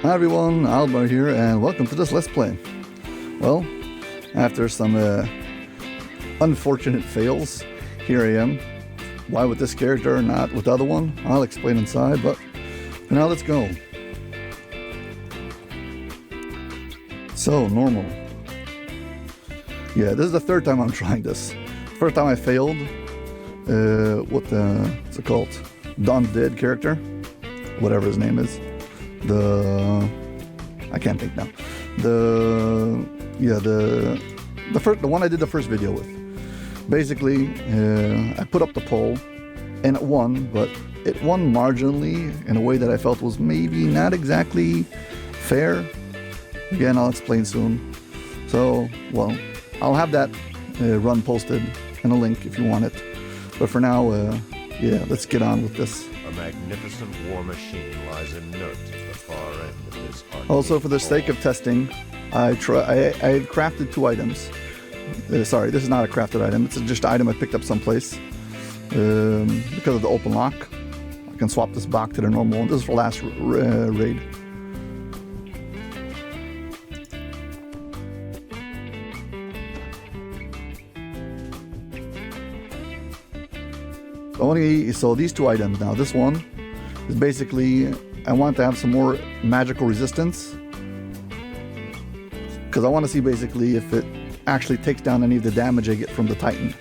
Hi everyone, Aldbar here, and welcome to this Let's Play. Well, after some unfortunate fails, here I am. Why with this character and not with the other one? I'll explain inside, but for now let's go. So, normal. Yeah, this is the third time I'm trying this. First time I failed with the, what's it called? Don Dead character, whatever his name is. I can't think now. The one I did the first video with. Basically, I put up the poll and it won, but it won marginally in a way that I felt was maybe not exactly fair. Again, I'll explain soon. So, well, I'll have that run posted in a link if you want it. But for now, yeah, let's get on with this. A magnificent war machine lies inert at the far end of this arcade. Also, for the sake of testing, I crafted two items. Sorry, this is not a crafted item. It's just an item I picked up someplace. Because of the open lock, I can swap this back to the normal one. This is for last raid. So these two items now. This one is basically, I want to have some more magical resistance, because I want to see basically if it actually takes down any of the damage I get from the Titan,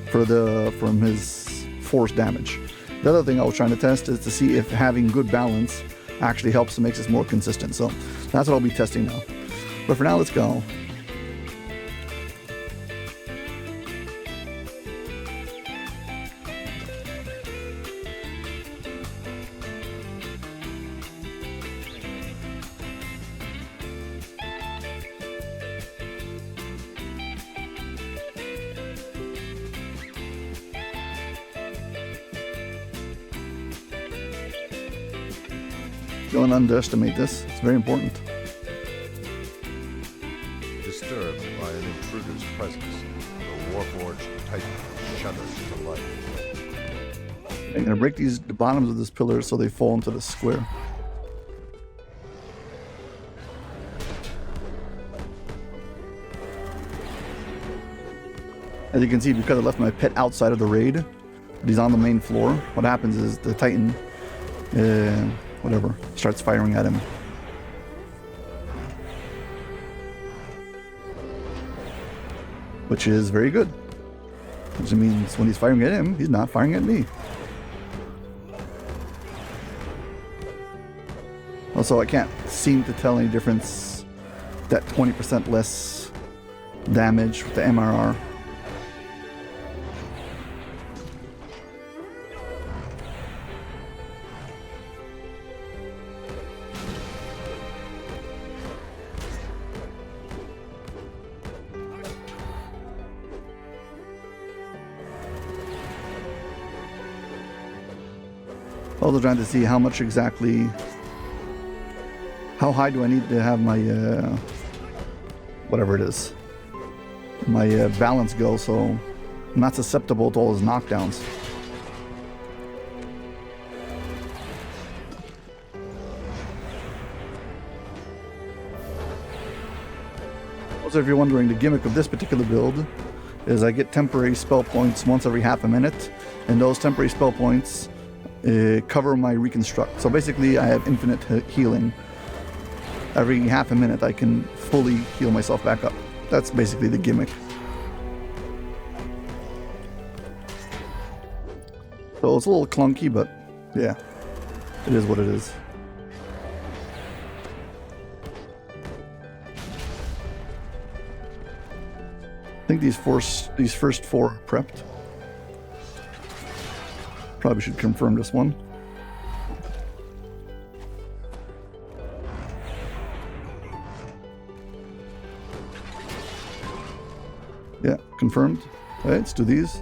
from his force damage. The other thing I was trying to test is to see if having good balance actually helps and makes us more consistent. So that's what I'll be testing now. But for now, let's go. Don't underestimate this. It's very important. Disturbed by an intruder's presence, the Warforged Titan shudders to life. I'm gonna break the bottoms of this pillar so they fall into the square. As you can see, because I left my pet outside of the raid, but he's on the main floor, what happens is the Titan, whatever, starts firing at him. Which is very good. Which means when he's firing at him, he's not firing at me. Also, I can't seem to tell any difference, that 20% less damage with the MRR. Also trying to see how much exactly, how high do I need to have my, whatever it is, my balance go so I'm not susceptible to all his knockdowns. Also, if you're wondering, the gimmick of this particular build is I get temporary spell points once every half a minute, and those temporary spell points cover my reconstruct. So basically I have infinite healing. Every half a minute I can fully heal myself back up. That's basically the gimmick. So it's a little clunky, but yeah, it is what it is. I think these first four are prepped. Probably should confirm this one. Yeah, confirmed. All right, let's do these.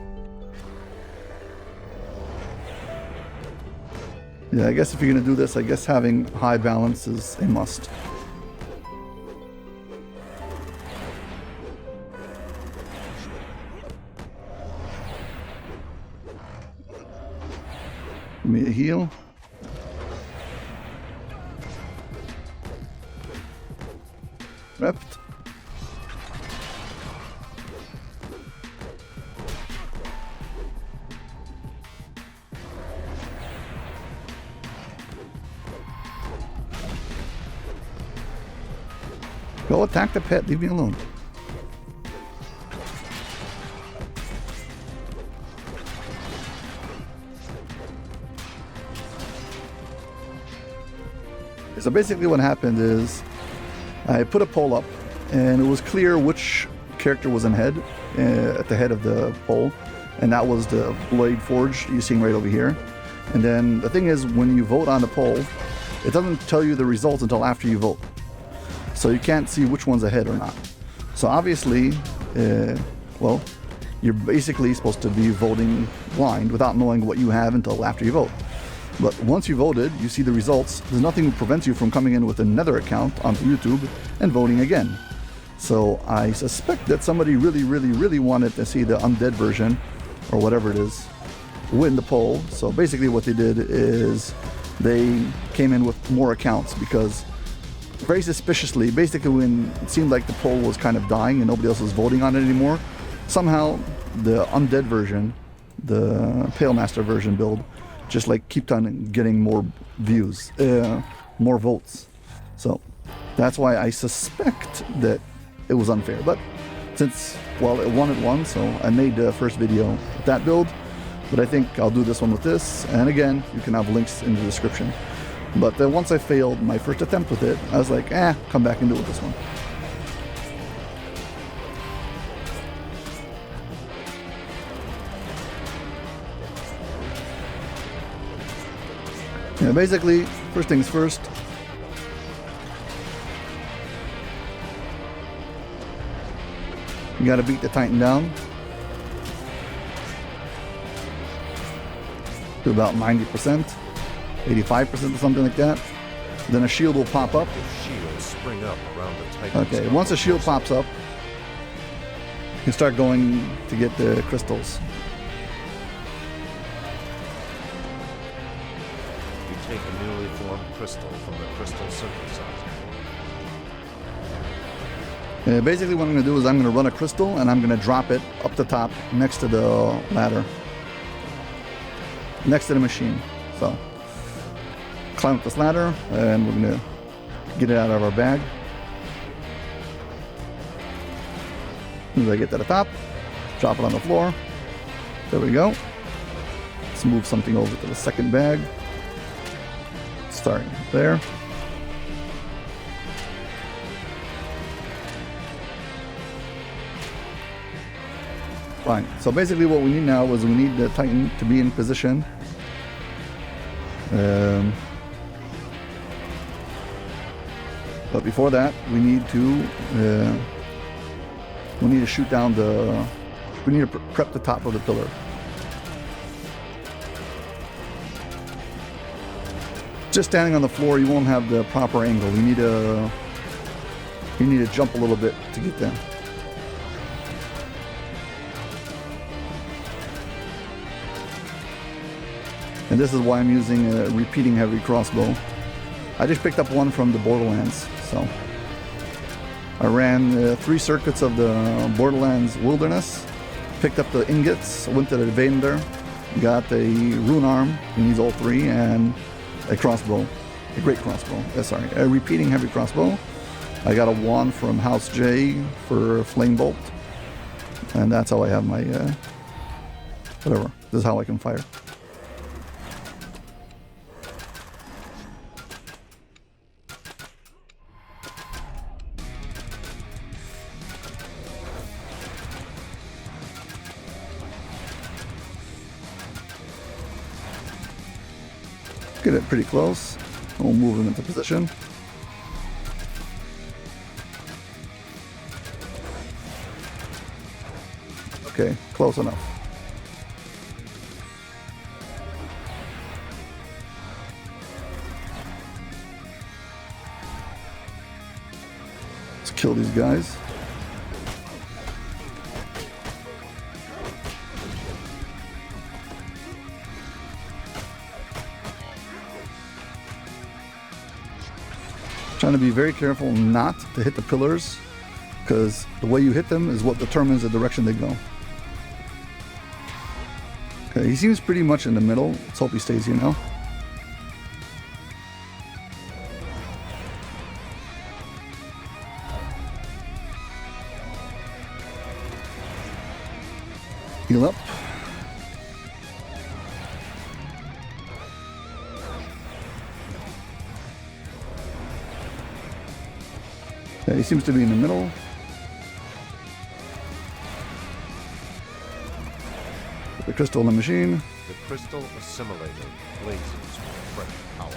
Yeah, I guess if you're gonna do this, I guess having high balance is a must. Give me a heal. prepped. Go attack the pet, leave me alone. So basically what happened is I put a poll up and it was clear which character was in head, at the head of the poll, and that was the Blade Forge you're seeing right over here. And then the thing is, when you vote on the poll, it doesn't tell you the results until after you vote. So you can't see which one's ahead or not. So obviously, well, you're basically supposed to be voting blind without knowing what you have until after you vote. But once you voted, you see the results. There's nothing that prevents you from coming in with another account onto YouTube and voting again. So I suspect that somebody really wanted to see the undead version, or whatever it is, win the poll. So basically what they did is they came in with more accounts, because very suspiciously, basically when it seemed like the poll was kind of dying and nobody else was voting on it anymore, somehow the undead version, the Pale Master version build, just like kept on getting more views, more votes. So that's why I suspect that it was unfair. But since, well, it won, so I made the first video with that build. But I think I'll do this one with this. And again, you can have links in the description. But then once I failed my first attempt with it, I was like, come back and do it with this one. Yeah, basically, first things first. You gotta beat the Titan down to about 90%, 85% or something like that. Then a shield will pop up. The shields spring up around the Titan's Okay, once a shield pops up, you can start going to get the crystals. Take a newly formed crystal from the crystal synthesizer. Basically what I'm going to do is I'm going to run a crystal and I'm going to drop it up the top next to the ladder, next to the machine. So climb up this ladder and we're going to get it out of our bag. As soon as I get to the top, drop it on the floor. There we go. Let's move something over to the second bag. Starting there. Fine. So basically what we need now is we need the Titan to be in position. But before that, we need to shoot down the. We need to prep the top of the pillar. Just standing on the floor, you won't have the proper angle. You need to jump a little bit to get there. And this is why I'm using a repeating heavy crossbow. I just picked up one from the Borderlands, so I ran 3 circuits of the Borderlands Wilderness, picked up the ingots, went to the vendor, got a rune arm, he needs all 3, and a crossbow, a great crossbow, a repeating heavy crossbow. I got a wand from House J for flame bolt, and that's how I have my, whatever, this is how I can fire. Get it pretty close. We'll move him into position. Okay, close enough. Let's kill these guys. Trying to be very careful not to hit the pillars, because the way you hit them is what determines the direction they go. Okay, he seems pretty much in the middle. Let's hope he stays here now. Heal up. Okay, he seems to be in the middle. Put the crystal in the machine. The crystal assimilator blazes with fresh power.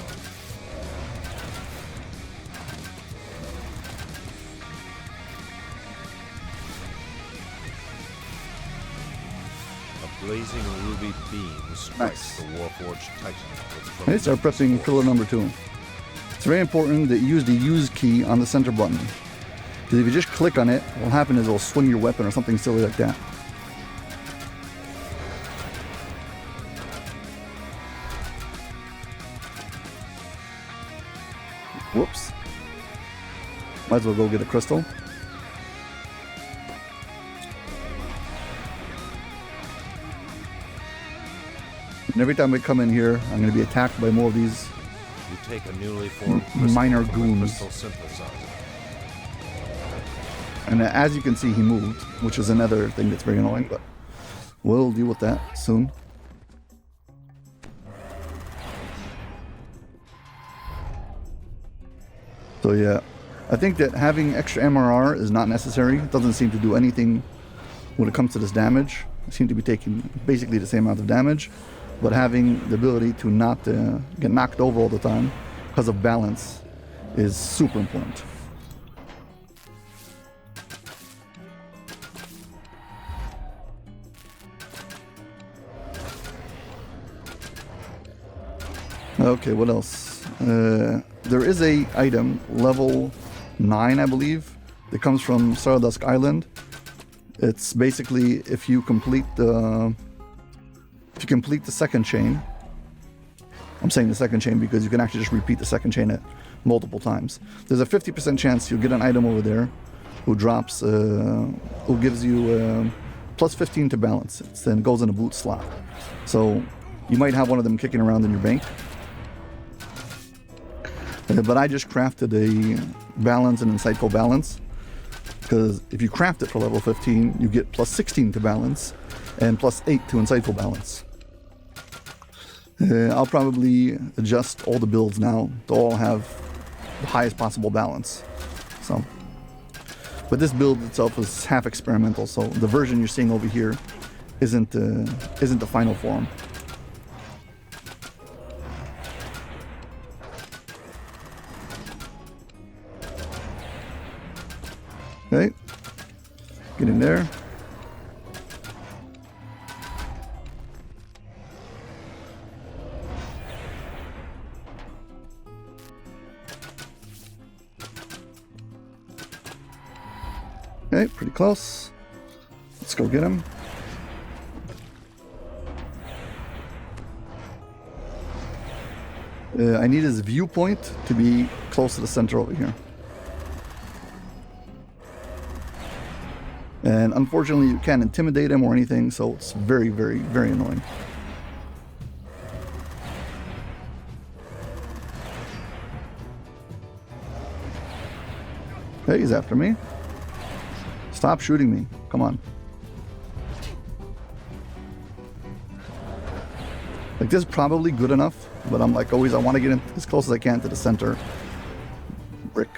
A blazing ruby beam strikes the Warforged Titan. Okay, start pressing pillar number 2. It's very important that you use the use key on the center button. Because if you just click on it, what will happen is it'll swing your weapon or something silly like that. Whoops. Might as well go get a crystal. And every time we come in here, I'm going to be attacked by more of these You take a newly formed minor crystal from the goons. crystal synthesizer. And as you can see, he moved, which is another thing that's very annoying, but we'll deal with that soon. So yeah, I think that having extra MRR is not necessary. It doesn't seem to do anything when it comes to this damage. It seems to be taking basically the same amount of damage, but having the ability to not get knocked over all the time because of balance is super important. Okay, what else? There is a item, level 9, I believe, that comes from Stardust Island. It's basically if you complete the second chain. I'm saying the second chain because you can actually just repeat the second chain multiple times. There's a 50% chance you'll get an item over there who drops, who gives you plus 15 to balance. Then it goes in a boot slot. So you might have one of them kicking around in your bank. But I just crafted a balance and insightful balance, because if you craft it for level 15, you get plus 16 to balance and plus 8 to insightful balance. I'll probably adjust all the builds now to all have the highest possible balance. So, but this build itself is half experimental, so the version you're seeing over here isn't the final form. Okay, get in there. Okay, pretty close. Let's go get him. I need his viewpoint to be close to the center over here. And unfortunately, you can't intimidate him or anything, so it's very, very, very annoying. Hey, he's after me. Stop shooting me. Come on. Like, this is probably good enough, but I'm like always, I want to get in as close as I can to the center brick.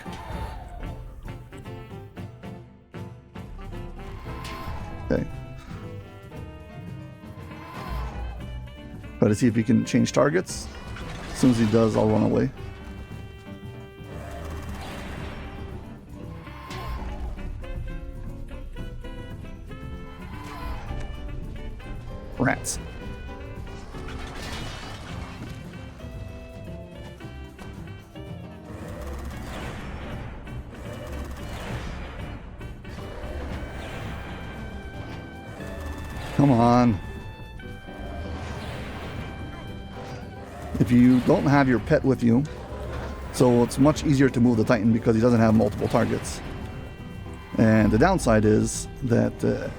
Okay. Try to see if he can change targets. As soon as he does, I'll run away. Rats. Come on. If you don't have your pet with you, So it's much easier to move the Titan because he doesn't have multiple targets. And the downside is that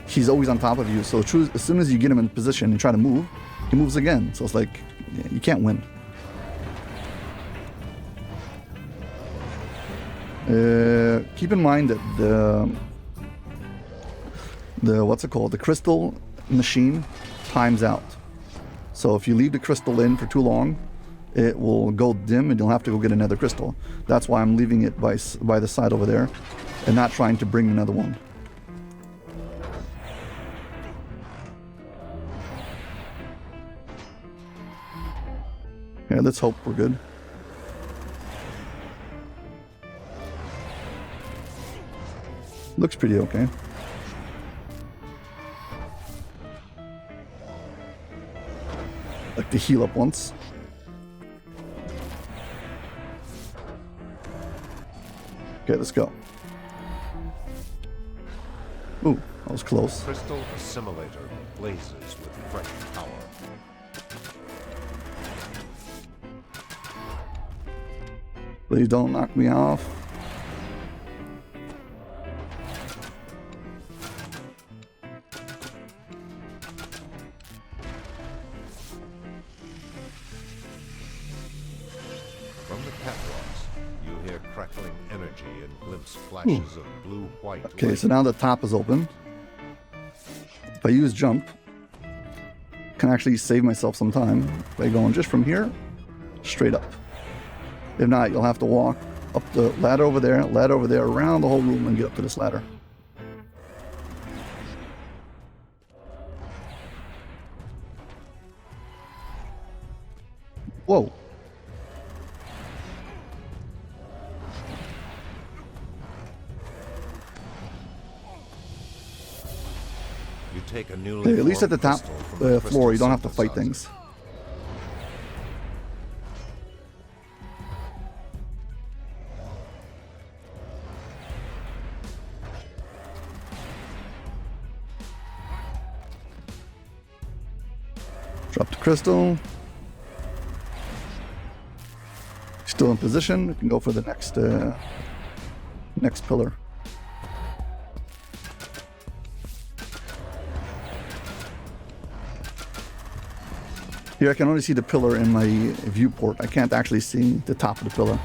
he's always on top of you. So as soon as you get him in position and try to move, he moves again. So it's like, you can't win. Keep in mind that the crystal machine times out. So if you leave the crystal in for too long, it will go dim and you'll have to go get another crystal. That's why I'm leaving it by the side over there and not trying to bring another one. Yeah, let's hope we're good. Looks pretty okay. Like to heal up once. Okay, let's go. Ooh, that was close. Crystal assimilator blazes with fresh power. Please don't knock me off. From the catwalks, you hear crackling energy and glimpse flashes of blue-white. Okay, so now the top is open. If I use jump, I can actually save myself some time by going just from here, straight up. If not, you'll have to walk up the ladder over there, around the whole room and get up to this ladder. Whoa. You take a newly Okay, at least at the top formed crystal from the floor, you don't have to crystal fight things. Drop the crystal. Still in position. We can go for the next pillar. Here I can only see the pillar in my viewport. I can't actually see the top of the pillar.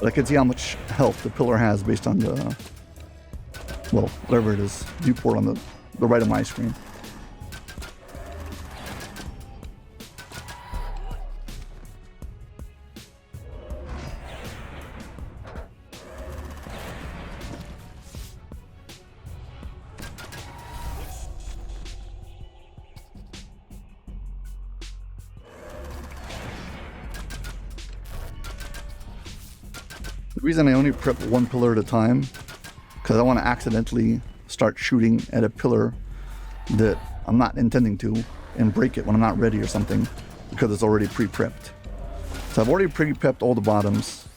But I can see how much health the pillar has based on the, well, whatever it is, viewport on the right of my screen. The reason I only prep one pillar at a time, because I want to accidentally start shooting at a pillar that I'm not intending to and break it when I'm not ready or something, because it's already pre-prepped. So I've already pre-prepped all the bottoms.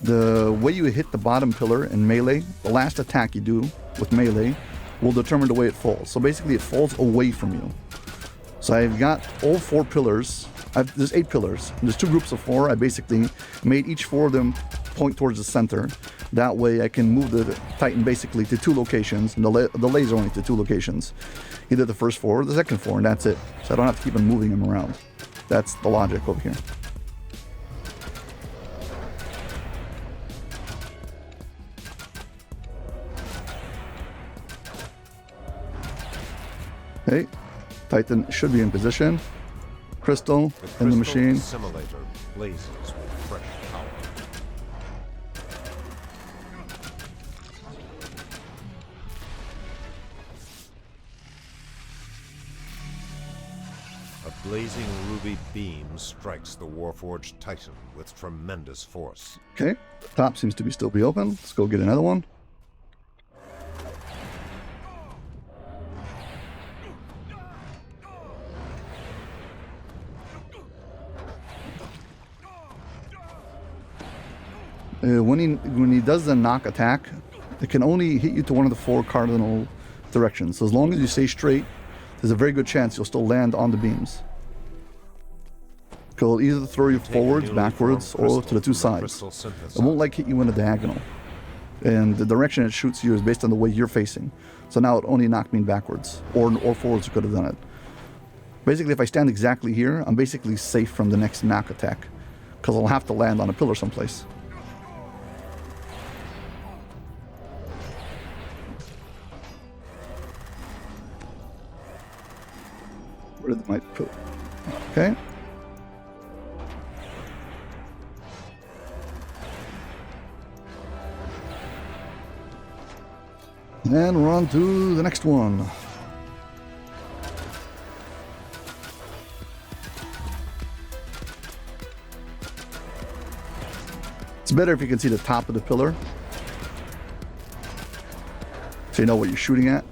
The way you hit the bottom pillar in melee, the last attack you do with melee will determine the way it falls. So basically it falls away from you. So I've got all 4 pillars. There's 8 pillars. There's 2 groups of 4. I basically made each 4 of them point towards the center. That way I can move the Titan basically to 2 locations, and the laser only to 2 locations. Either the first 4 or the second 4, and that's it. So I don't have to keep on moving them around. That's the logic over here. Okay, Titan should be in position. Crystal in the machine. Assimilator blazes with fresh power. A blazing ruby beam strikes the Warforged Titan with tremendous force. Okay, the top seems to still be open. Let's go get another one. When he does the knock attack, it can only hit you to one of the 4 cardinal directions. So as long as you stay straight to there's a very good chance you'll still land on the beams. It'll either throw you forwards, backwards, or to the two sides. It won't like hit you in a diagonal. And the direction it shoots you is based on the way you're facing. So now it only knocked me backwards, or forwards could have done it. Basically, if I stand exactly here, I'm basically safe from the next knock attack, because I'll have to land on a pillar someplace. Where did my pillar? Okay. And we're on to the next one. It's better if you can see the top of the pillar, so you know what you're shooting at.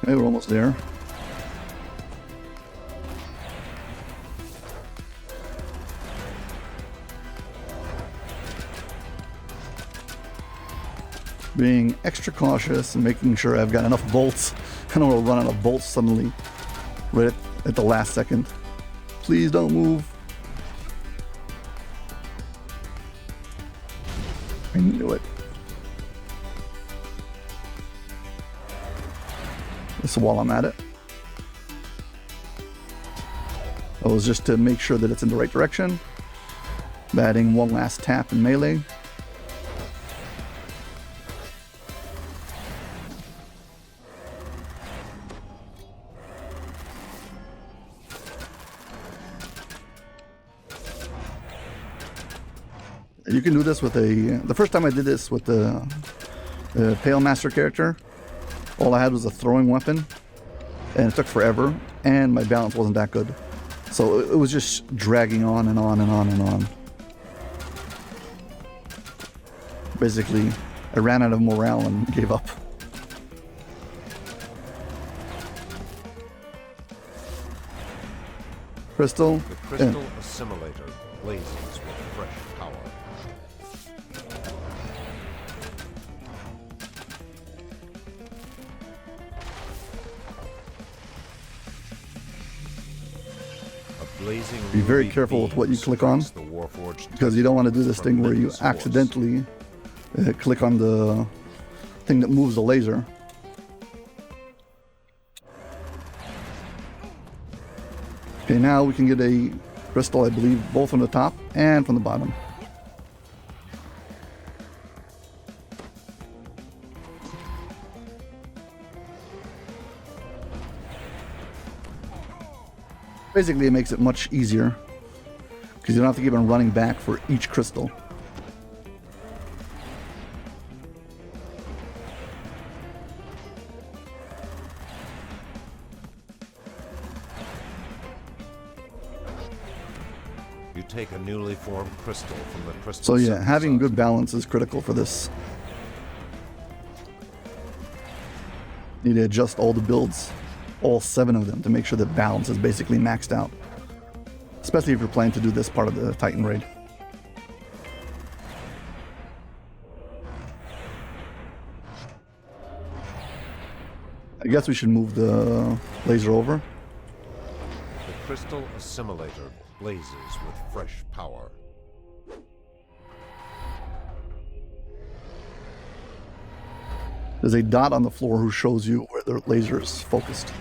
Okay, we're almost there. Being extra cautious and making sure I've got enough bolts. I don't want to run out of bolts suddenly, right at the last second. Please don't move. I knew it. So while I'm at it, that was just to make sure that it's in the right direction. Adding one last tap in melee. You can do this with the first time I did this with the Pale Master character, all I had was a throwing weapon, and it took forever, and my balance wasn't that good. So it was just dragging on and on and on and on. Basically, I ran out of morale and gave up. Crystal. The crystal assimilator blazes with fresh power. Be very careful with what you click on, because you don't want to do this thing where you accidentally click on the thing that moves the laser. Okay, now we can get a crystal, I believe, both from the top and from the bottom. Basically, it makes it much easier because you don't have to keep on running back for each crystal. You take a newly formed crystal from the crystal. So yeah, having good balance is critical for this. Need to adjust all the builds, all 7 of them, to make sure that balance is basically maxed out. Especially if you're planning to do this part of the Titan raid. I guess we should move the laser over. The crystal assimilator blazes with fresh power. There's a dot on the floor who shows you where the laser is focused.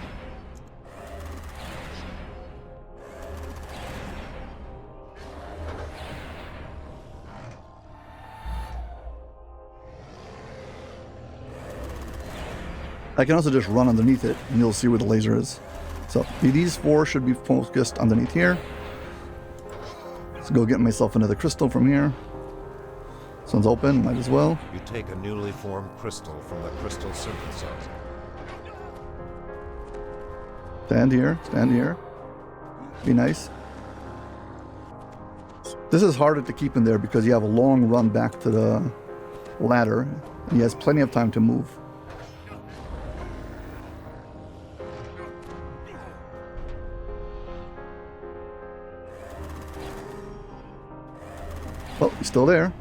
I can also just run underneath it and you'll see where the laser is. So these 4 should be focused underneath here. Let's go get myself another crystal from here. This one's open, might as well. You take a newly formed crystal from the crystal synthesizer. Stand here, stand here. Be nice. This is harder to keep in there because you have a long run back to the ladder, and he has plenty of time to move. Well, he's still there.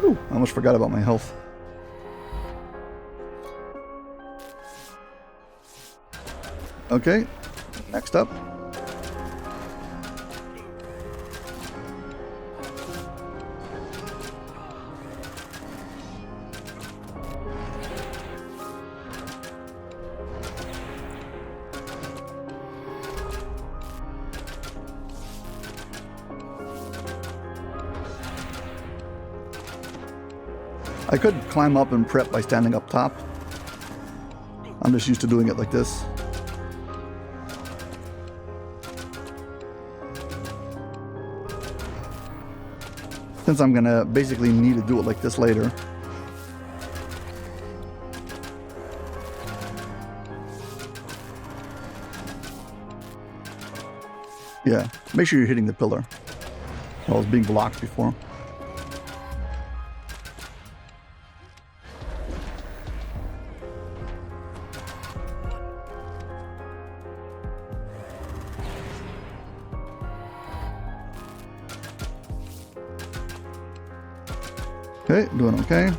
Ooh, I almost forgot about my health. Okay, next up. I could climb up and prep by standing up top. I'm just used to doing it like this. Since I'm gonna basically need to do it like this later. Yeah, make sure you're hitting the pillar. Well, I was being blocked before. Okay, doing okay.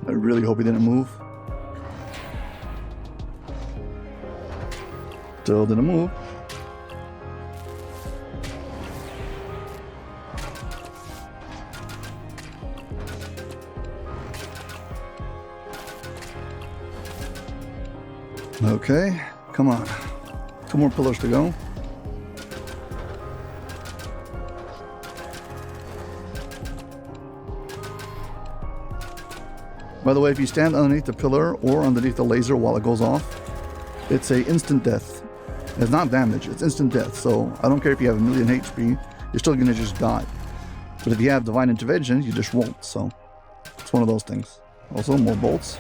I really hope he didn't move. Still didn't move. Okay, come on. 2 more pillars to go. By the way, if you stand underneath the pillar or underneath the laser while it goes off, it's a instant death. It's not damage, it's instant death. So I don't care if you have 1,000,000 HP, you're still gonna just die. But if you have divine intervention, you just won't. So it's one of those things. Also, more bolts.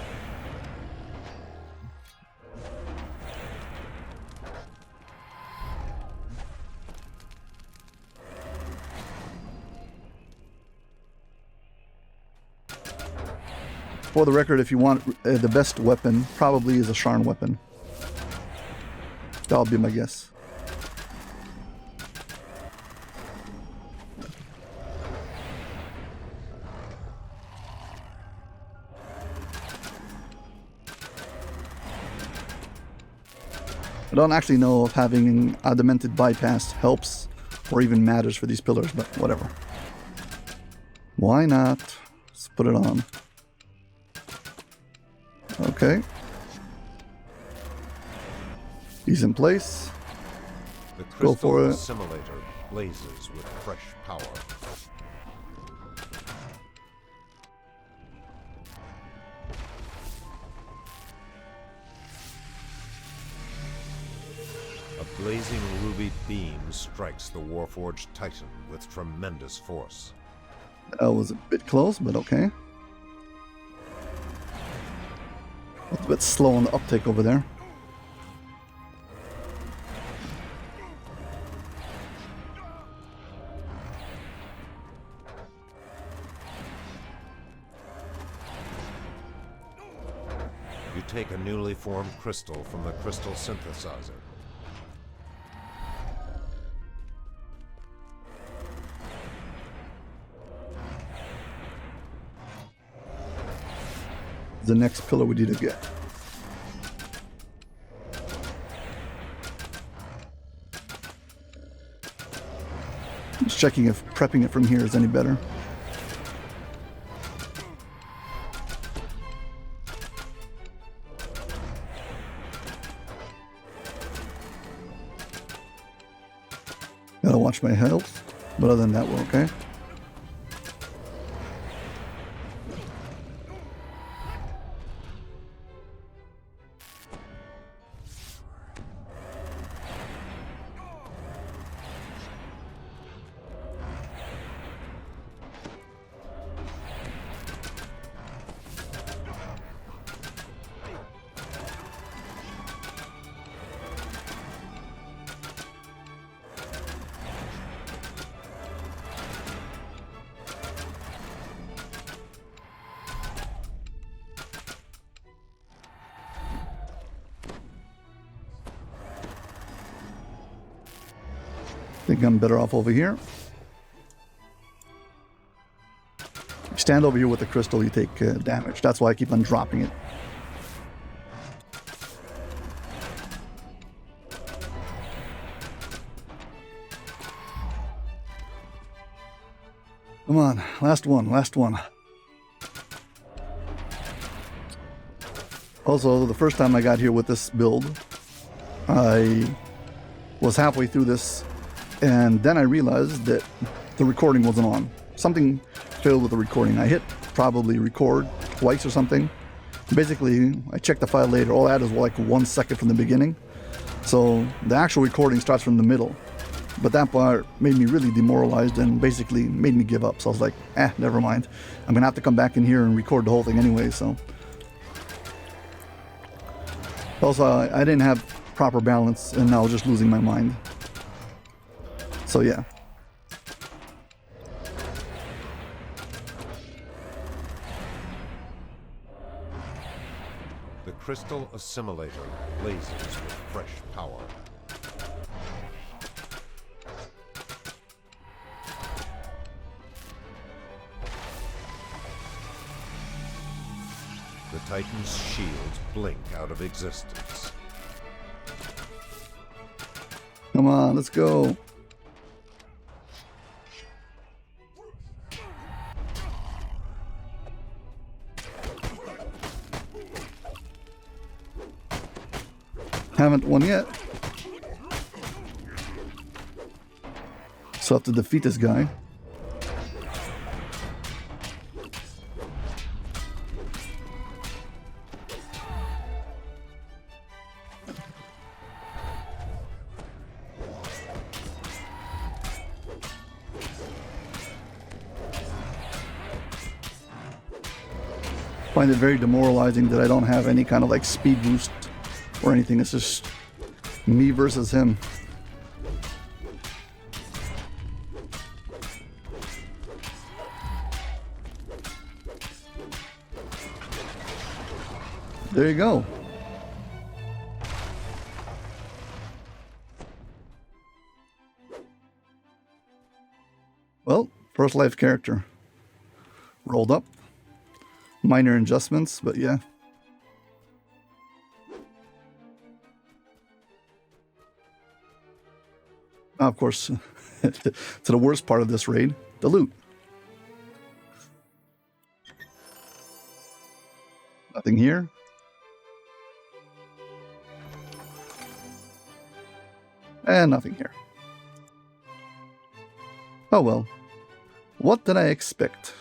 For the record, if you want the best weapon, probably is a Sharn weapon. That'll be my guess. I don't actually know if having adamantite bypass helps or even matters for these pillars, but whatever. Why not? Let's put it on. Okay. He's in place. The Go for crystal it. simulator blazes with fresh power. A blazing ruby beam strikes the Warforged Titan with tremendous force. That was a bit close, but okay. A bit slow on the uptake over there. You take a newly formed crystal from the crystal synthesizer. The next pillar we need to get. Just checking if prepping it from here is any better. Gotta watch my health, but other than that, we're okay. Think I'm better off over here. You stand over here with the crystal, you take damage. That's why I keep on dropping it. Come on, last one, last one. Also, the first time I got here with this build, I was halfway through this, and then I realized that the recording wasn't on. Something failed with the recording. I hit probably record twice or something. Basically, I checked the file later. All that is like 1 second from the beginning. So the actual recording starts from the middle. But that part made me really demoralized and basically made me give up. So I was like, never mind. I'm gonna have to come back in here and record the whole thing anyway, so. Also, I didn't have proper balance and I was just losing my mind. So yeah. The crystal assimilator blazes with fresh power. The Titan's shields blink out of existence. Come on, let's go. Haven't won yet. So I have to defeat this guy. Find it very demoralizing that I don't have any kind of like speed boost or anything. It's just me versus him. There you go. Well, first life character. Rolled up. Minor adjustments, but yeah. Now, of course, to the worst part of this raid, the loot. Nothing here. And nothing here. Oh well. What did I expect?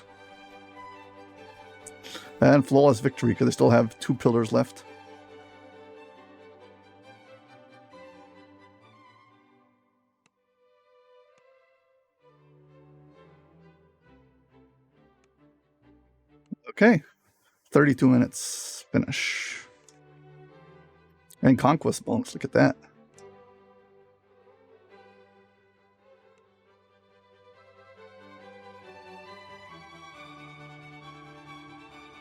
And flawless victory, because they still have 2 pillars left. Okay. 32 minutes. Finish. And conquest bonus. Look at that.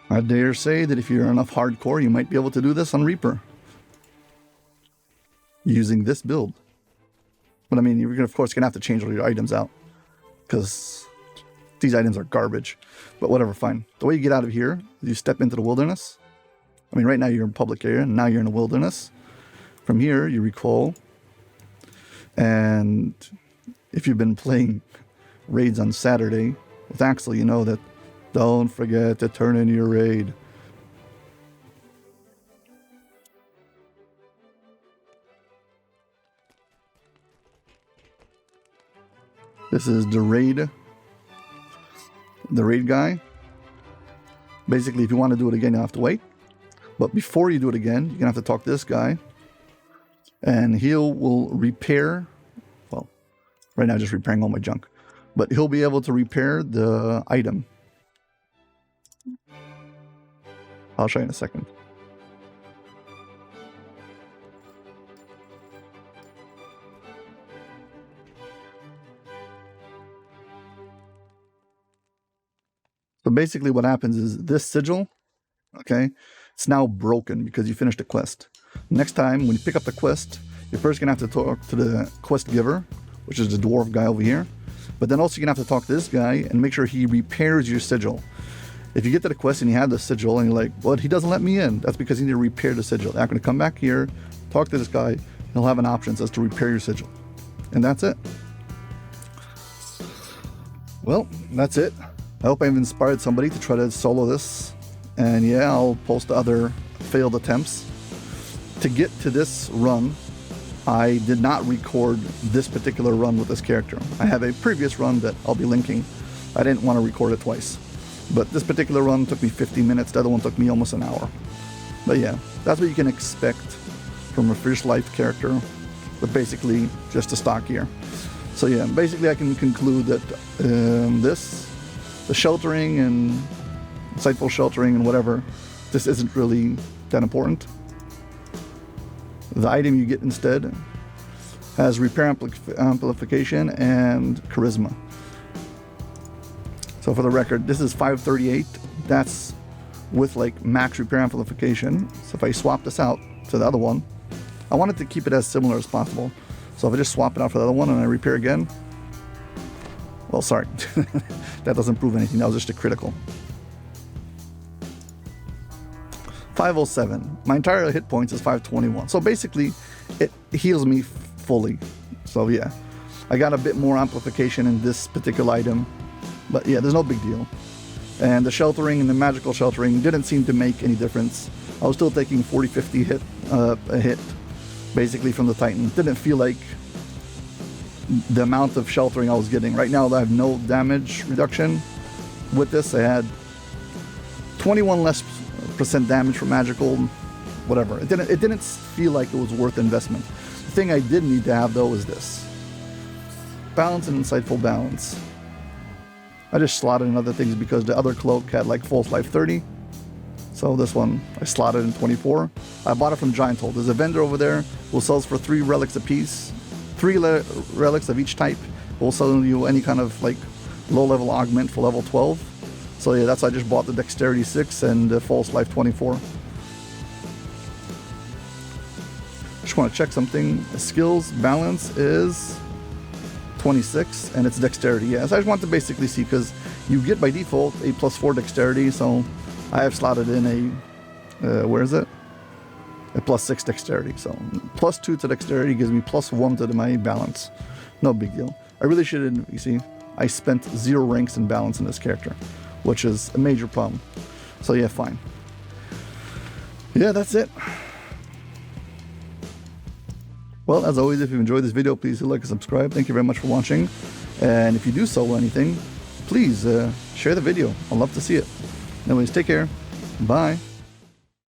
I dare say that if you're enough hardcore, you might be able to do this on Reaper. Using this build. But I mean, you're gonna, of course, going to have to change all your items out. Because these items are garbage. But whatever, fine. The way you get out of here is you step into the wilderness. I mean, right now you're in public area, and now you're in the wilderness. From here, you recall. And if you've been playing raids on Saturday with Axel, you know that don't forget to turn in your raid. This is the raid guy. Basically, if you want to do it again, you have to wait. But before you do it again, you're going to have to talk to this guy. And will repair, well, right now just repairing all my junk. But he'll be able to repair the item. I'll show you in a second. So basically what happens is this sigil, okay, it's now broken because you finished the quest. Next time when you pick up the quest, you're first going to have to talk to the quest giver, which is the dwarf guy over here. But then also you're gonna have to talk to this guy and make sure he repairs your sigil. If you get to the quest and you have the sigil and you're like, well, he doesn't let me in, that's because you need to repair the sigil. Now I'm gonna come back here, talk to this guy, and he'll have an option as to repair your sigil. And that's it. Well, that's it. I hope I've inspired somebody to try to solo this. And yeah, I'll post other failed attempts. To get to this run, I did not record this particular run with this character. I have a previous run that I'll be linking. I didn't want to record it twice. But this particular run took me 15 minutes. The other one took me almost an hour. But yeah, that's what you can expect from a Fish Life character with basically just a stock gear. So yeah, basically I can conclude that the sheltering and insightful sheltering and whatever, this isn't really that important. The item you get instead has repair amplification and charisma. So for the record, this is 538. That's with like max repair amplification. So if I swap this out to the other one, I wanted to keep it as similar as possible. So if I just swap it out for the other one and I repair again, well, sorry, that doesn't prove anything. That was just a critical. 507. My entire hit points is 521. So basically, it heals me fully. So yeah, I got a bit more amplification in this particular item, but yeah, there's no big deal. And the sheltering and the magical sheltering didn't seem to make any difference. I was still taking 40-50 hit a hit, basically from the Titan. It didn't feel like the amount of sheltering I was getting. Right now, I have no damage reduction. With this, I had 21 less % damage for magical, whatever. It didn't feel like it was worth the investment. The thing I did need to have though is this: balance and insightful balance. I just slotted in other things because the other cloak had like false life 30. So this one I slotted in 24. I bought it from Giant Hole. There's a vendor over there who sells for 3 relics a piece. 3 relics of each type will sell you any kind of like low level augment for level 12. So yeah, that's why I just bought the Dexterity 6 and the False Life 24. Just want to check something. The skills balance is 26 and it's Dexterity. Yeah, so I just want to basically see, because you get by default a +4 Dexterity, so I have slotted in a, where is it? A +6 Dexterity. So +2 to Dexterity gives me +1 to my balance. No big deal. I really shouldn't, you see, I spent 0 ranks in balance in this character, which is a major problem. So yeah, fine. Yeah, that's it. Well, as always, if you enjoyed this video, please hit like and subscribe. Thank you very much for watching. And if you do solo anything, please share the video. I'd love to see it. Anyways, take care. Bye.